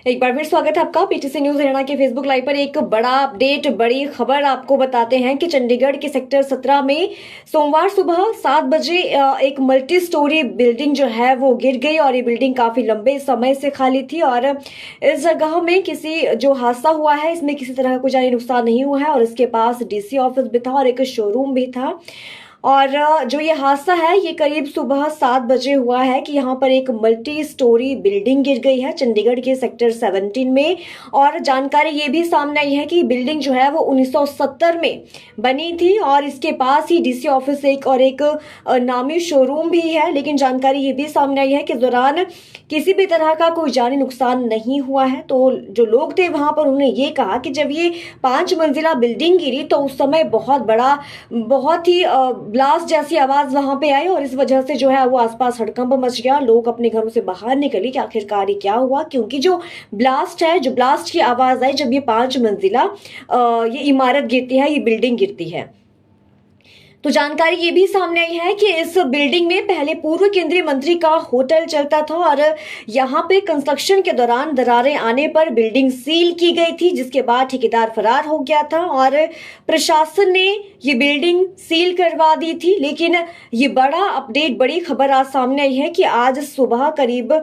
एक बार फिर स्वागत है आपका पीटीसी न्यूज हरियाणा के फेसबुक लाइव पर। एक बड़ा अपडेट, बड़ी खबर आपको बताते हैं कि चंडीगढ़ के सेक्टर 17 में सोमवार सुबह 7 बजे एक मल्टी स्टोरी बिल्डिंग जो है वो गिर गई और ये बिल्डिंग काफी लंबे समय से खाली थी और इस जगह में किसी जो हादसा हुआ है इसमें किसी तरह का कोई जानी नुकसान नहीं हुआ है और इसके पास डीसी ऑफिस भी था और एक शोरूम भी था। और जो ये हादसा है ये करीब सुबह 7 बजे हुआ है कि यहाँ पर एक मल्टी स्टोरी बिल्डिंग गिर गई है चंडीगढ़ के सेक्टर 17 में। और जानकारी ये भी सामने आई है कि बिल्डिंग जो है वो 1970 में बनी थी और इसके पास ही डीसी ऑफिस एक नामी शोरूम भी है। लेकिन जानकारी ये भी सामने आई है कि इस दौरान किसी भी तरह का कोई जानी नुकसान नहीं हुआ है। तो जो लोग थे वहां पर उन्होंने ये कहा कि जब ये 5 मंजिला बिल्डिंग गिरी तो उस समय बहुत ही ब्लास्ट जैसी आवाज वहां पे आई और इस वजह से जो है वो आसपास हड़कंप मच गया। लोग अपने घरों से बाहर निकले कि आखिरकार ये क्या हुआ, क्योंकि जो ब्लास्ट की आवाज आई जब ये 5 मंजिला ये इमारत गिरती है, ये बिल्डिंग गिरती है। तो जानकारी ये भी सामने आई है कि इस बिल्डिंग में पहले पूर्व केंद्रीय मंत्री का होटल चलता था और यहाँ पे कंस्ट्रक्शन के दौरान दरारें आने पर बिल्डिंग सील की गई थी, जिसके बाद ठेकेदार फरार हो गया था और प्रशासन ने ये बिल्डिंग सील करवा दी थी। लेकिन ये बड़ा अपडेट, बड़ी खबर आज सामने आई है कि आज सुबह करीब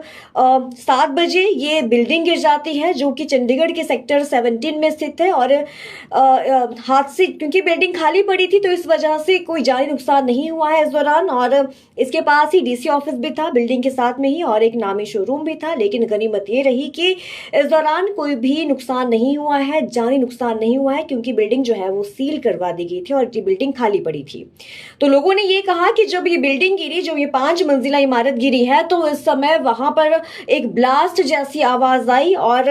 7 बजे ये बिल्डिंग गिर जाती है जो कि चंडीगढ़ के सेक्टर 17 में स्थित है। और हादसे, क्योंकि बिल्डिंग खाली पड़ी थी तो इस वजह से कोई जानी नुकसान नहीं हुआ है इस दौरान। और इसके पास ही डीसी ऑफिस भी था बिल्डिंग के साथ में ही और एक नामी शोरूम भी था। लेकिन गनीमत ये रही कि इस दौरान कोई भी नुकसान नहीं हुआ है, जानी नुकसान नहीं हुआ है, क्योंकि बिल्डिंग जो है वो सील करवा दी गई थी और ये बिल्डिंग खाली पड़ी थी। तो लोगों ने ये कहा कि जब ये बिल्डिंग गिरी, जब ये 5 मंजिला इमारत गिरी है तो इस समय वहां पर एक ब्लास्ट जैसी आवाज आई और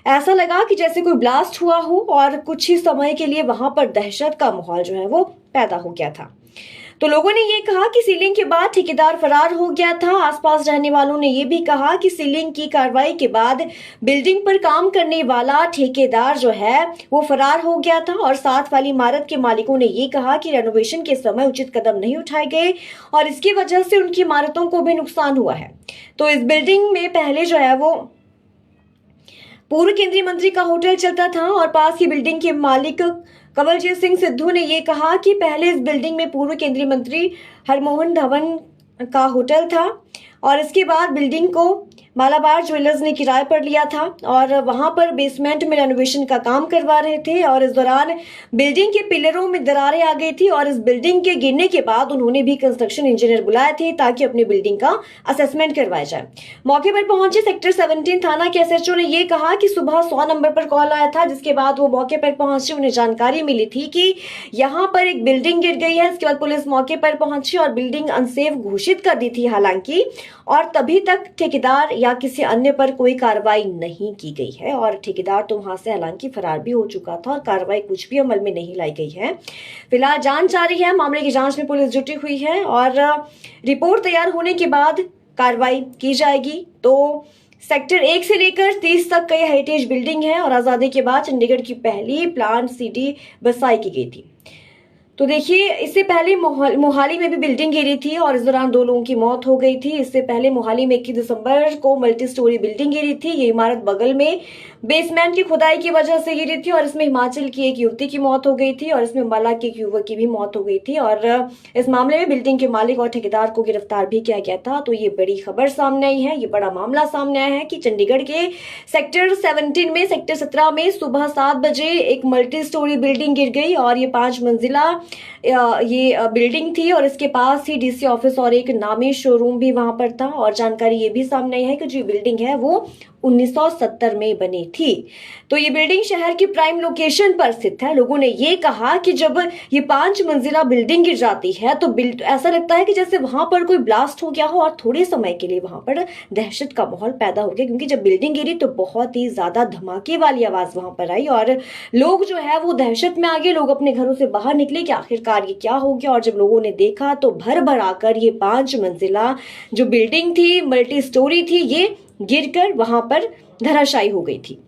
ऐसा लगा कि जैसे कोई ब्लास्ट हुआ हो और कुछ ही समय के लिए वहां पर दहशत का माहौल जो है वो पैदा हो गया था। तो लोगों ने ये कहा कि सीलिंग के बाद ठेकेदार फरार हो गया था। आसपास रहने वालों ने ये भी कहा कि सीलिंग की कार्रवाई के बाद बिल्डिंग पर काम करने वाला ठेकेदार जो है वो फरार हो गया था और साथ वाली इमारत के मालिकों ने ये कहा कि रेनोवेशन के समय उचित कदम नहीं उठाए गए और इसकी वजह से उनकी इमारतों को भी नुकसान हुआ है। तो इस बिल्डिंग में पहले जो है वो पूर्व केंद्रीय मंत्री का होटल चलता था और पास की बिल्डिंग के मालिक कंवलजीत सिंह सिद्धू ने ये कहा कि पहले इस बिल्डिंग में पूर्व केंद्रीय मंत्री हरमोहन धवन का होटल था और इसके बाद बिल्डिंग को मालाबार ज्वेलर्स ने किराए पर लिया था और वहां पर बेसमेंट में रेनोवेशन का काम करवा रहे थे। और इस दौरान बिल्डिंग के पिलरों में दरारें आ गई थी और इस बिल्डिंग के गिरने के बाद उन्होंने भी कंस्ट्रक्शन इंजीनियर बुलाए थे ताकि अपनी बिल्डिंग का असेसमेंट करवाया जाए। मौके पर पहुंचे सेक्टर 17 थाना के एसएचओ ने यह कहा कि सुबह 100 नंबर पर कॉल आया था, जिसके बाद वो मौके पर पहुंचे। उन्हें जानकारी मिली थी कि यहाँ पर एक बिल्डिंग गिर गई है। इसके बाद पुलिस मौके पर पहुंची और बिल्डिंग अनसेफ घोषित कर दी थी हालांकि, और तभी तक ठेकेदार या किसी अन्य पर कोई कार्रवाई नहीं की गई है और ठेकेदार तो वहां से हालांकि फरार भी हो चुका था और कार्रवाई कुछ भी अमल में नहीं लाई गई है। फिलहाल जांच जारी है, मामले की जांच में पुलिस जुटी हुई है और रिपोर्ट तैयार होने के बाद कार्रवाई की जाएगी। तो सेक्टर 1 से लेकर 30 तक कई हेरिटेज बिल्डिंग है और आजादी के बाद चंडीगढ़ की पहली प्लांट सिटी बसाई की गई थी। तो देखिए, इससे पहले मोहाली में भी बिल्डिंग गिरी थी और इस दौरान 2 लोगों की मौत हो गई थी। इससे पहले मोहाली में 21 दिसंबर को मल्टी स्टोरी बिल्डिंग गिरी थी। ये इमारत बगल में बेसमेंट की खुदाई की वजह से गिरी थी और इसमें हिमाचल की एक युवती की मौत हो गई थी और इसमें अंबाला के एक युवक की भी मौत हो गई थी और इस मामले में बिल्डिंग के मालिक और ठेकेदार को गिरफ्तार भी किया गया था। तो ये बड़ी खबर सामने आई है, ये बड़ा मामला सामने आया है कि चंडीगढ़ के सेक्टर 17 में, सेक्टर 17 में सुबह 7 बजे एक मल्टी स्टोरी बिल्डिंग गिर गई और ये 5 मंजिला ये बिल्डिंग थी और इसके पास ही डीसी ऑफिस और एक नामी शोरूम भी वहां पर था। और जानकारी ये भी सामने आई है कि जो बिल्डिंग है वो 1970 में बनी थी। तो ये बिल्डिंग शहर की प्राइम लोकेशन पर स्थित है। लोगों ने ये कहा कि जब ये 5 मंजिला बिल्डिंग गिर जाती है तो ऐसा लगता है कि जैसे वहां पर कोई ब्लास्ट हो गया हो और थोड़े समय के लिए वहां पर दहशत का माहौल पैदा हो गया, क्योंकि जब बिल्डिंग गिरी तो बहुत ही ज्यादा धमाके वाली आवाज वहां पर आई और लोग जो है वो दहशत में आ गए। लोग अपने घरों से बाहर निकले कि आखिरकार ये क्या हो गया और जब लोगों ने देखा तो भर भर आकर ये 5 मंजिला जो बिल्डिंग थी, मल्टी स्टोरी थी, ये गिरकर वहां पर धराशायी हो गई थी।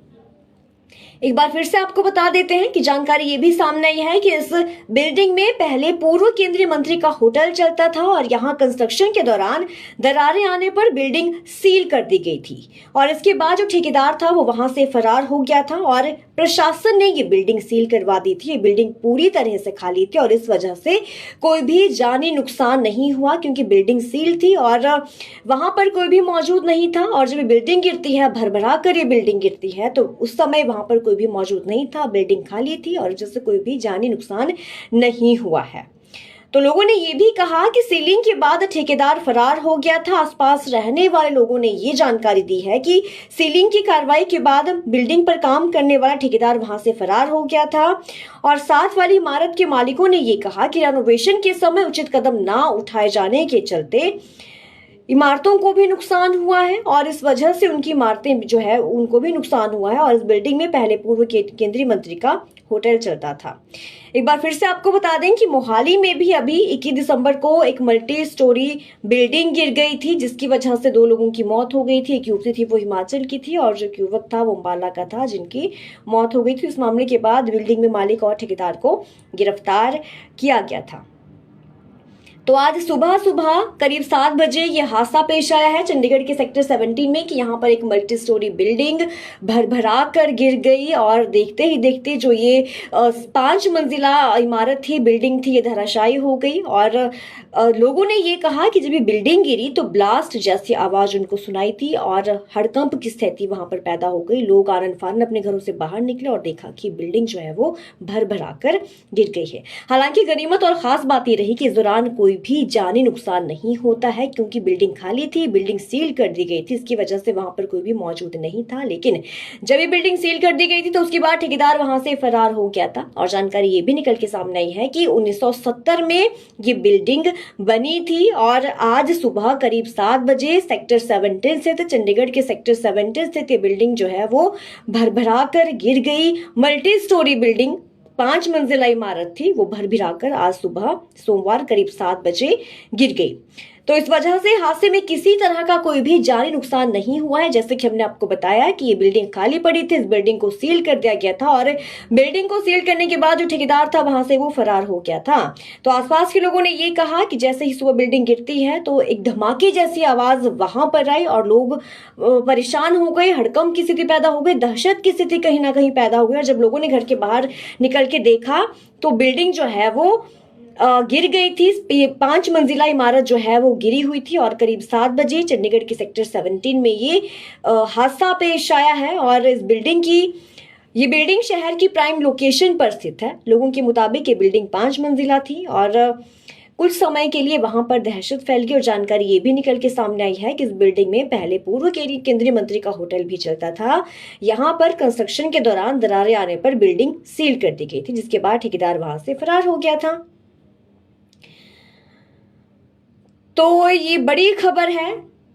एक बार फिर से आपको बता देते हैं कि जानकारी ये भी सामने आई है कि इस बिल्डिंग में पहले पूर्व केंद्रीय मंत्री का होटल चलता था और यहां कंस्ट्रक्शन के दौरान दरारें आने पर बिल्डिंग सील कर दी गई थी और इसके बाद जो ठेकेदार था वो वहां से फरार हो गया था और प्रशासन ने ये बिल्डिंग सील करवा दी थी। ये बिल्डिंग पूरी तरह से खाली थी और इस वजह से कोई भी जानी नुकसान नहीं हुआ क्योंकि बिल्डिंग सील थी और वहां पर कोई भी मौजूद नहीं था। और जब बिल्डिंग गिरती है, भरभरा कर ये बिल्डिंग गिरती है, तो उस समय वहां पर कोई भी मौजूद नहीं था, बिल्डिंग खाली थी और जिससे कोई भी जानी नुकसान नहीं हुआ है। तो लोगों ने ये भी कहा कि सीलिंग के बाद ठेकेदार फरार हो गया था। आसपास रहने वाले लोगों ने ये जानकारी दी है कि सीलिंग की कार्रवाई के बाद बिल्डिंग पर काम करने वाला ठेकेदार वहां से फरार हो गया था और साथ वाली इमारत के मालिकों ने ये कहा कि रेनोवेशन के समय उचित कदम ना उठाए जाने के चलते इमारतों को भी नुकसान हुआ है और इस वजह से उनकी इमारतें जो है उनको भी नुकसान हुआ है। और इस बिल्डिंग में पहले पूर्व केंद्रीय मंत्री का होटल चलता था। एक बार फिर से आपको बता दें कि मोहाली में भी अभी 21 दिसंबर को एक मल्टी स्टोरी बिल्डिंग गिर गई थी जिसकी वजह से 2 लोगों की मौत हो गई थी। एक युवती थी वो हिमाचल की थी और जो युवक था वो अंबाला का था जिनकी मौत हो गई थी। इस मामले के बाद बिल्डिंग में मालिक और ठेकेदार को गिरफ्तार किया गया था। तो आज सुबह सुबह करीब 7 बजे ये हादसा पेश आया है चंडीगढ़ के सेक्टर 17 में कि यहाँ पर एक मल्टी स्टोरी बिल्डिंग भरभरा कर गिर गई और देखते ही देखते जो ये 5 मंजिला इमारत थी, बिल्डिंग थी, ये धराशायी हो गई। और लोगों ने ये कहा कि जब ये बिल्डिंग गिरी तो ब्लास्ट जैसी आवाज उनको सुनाई थी और हड़कंप की स्थिति वहां पर पैदा हो गई। लोग आनन फानन अपने घरों से बाहर निकले और देखा कि बिल्डिंग जो है वो भरभरा कर गिर गई है। हालांकि गनीमत और खास बात ये रही कि इस दौरान कोई भी जानी नुकसान नहीं होता है क्योंकि बिल्डिंग खाली थी, बिल्डिंग सील कर दी गई थी, इसकी वजह से वहां पर कोई भी मौजूद नहीं था। लेकिन जब ये बिल्डिंग सील कर दी गई थी तो उसके बाद ठेकेदार वहां से फरार हो गया था। और जानकारी ये भी निकल के सामने आई है कि 1970 में ये बिल्डिंग बनी थी और आज सुबह करीब 7 बजे सेक्टर 17 स्थित चंडीगढ़ के सेक्टर 17 स्थित ये बिल्डिंग जो है वो भरभरा कर गिर गई। मल्टी स्टोरी बिल्डिंग 5 मंजिला इमारत थी, वो भरभराकर आज सुबह सोमवार करीब 7 बजे गिर गई। तो इस वजह से हादसे में किसी तरह का कोई भी जानी नुकसान नहीं हुआ है। जैसे कि हमने आपको बताया कि ये बिल्डिंग खाली पड़ी थी, इस बिल्डिंग को सील कर दिया गया था और बिल्डिंग को सील करने के बाद जो ठेकेदार था वहां से वो फरार हो गया था। तो आसपास के लोगों ने ये कहा कि जैसे ही सुबह बिल्डिंग गिरती है तो एक धमाके जैसी आवाज वहां पर आई और लोग परेशान हो गए, हड़कंप की स्थिति पैदा हो गई, दहशत की स्थिति कहीं ना कहीं पैदा हो गई। और जब लोगों ने घर के बाहर निकल के देखा तो बिल्डिंग जो है वो गिर गई थी। 5 मंजिला इमारत जो है वो गिरी हुई थी और करीब 7 बजे चंडीगढ़ के सेक्टर 17 में ये हादसा पेश आया है। और इस ये बिल्डिंग शहर की प्राइम लोकेशन पर स्थित है। लोगों के मुताबिक ये बिल्डिंग 5 मंजिला थी और कुछ समय के लिए वहां पर दहशत फैल गई। और जानकारी ये भी निकल के सामने आई है कि इस बिल्डिंग में पहले पूर्व केंद्रीय मंत्री का होटल भी चलता था। यहां पर कंस्ट्रक्शन के दौरान दरारें आने पर बिल्डिंग सील कर दी गई थी जिसके बाद ठेकेदार वहां से फरार हो गया था। तो ये बड़ी खबर है,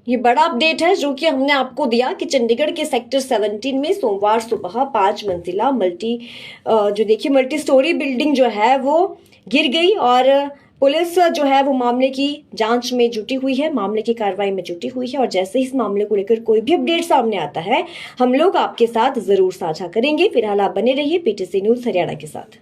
ये बड़ा अपडेट है जो कि हमने आपको दिया कि चंडीगढ़ के सेक्टर 17 में सोमवार सुबह 5 मंजिला मल्टी स्टोरी बिल्डिंग जो है वो गिर गई और पुलिस जो है वो मामले की जांच में जुटी हुई है, मामले की कार्रवाई में जुटी हुई है। और जैसे ही इस मामले को लेकर कोई भी अपडेट सामने आता है हम लोग आपके साथ जरूर साझा करेंगे। फिलहाल आप बने रहिए पीटीसी न्यूज हरियाणा के साथ।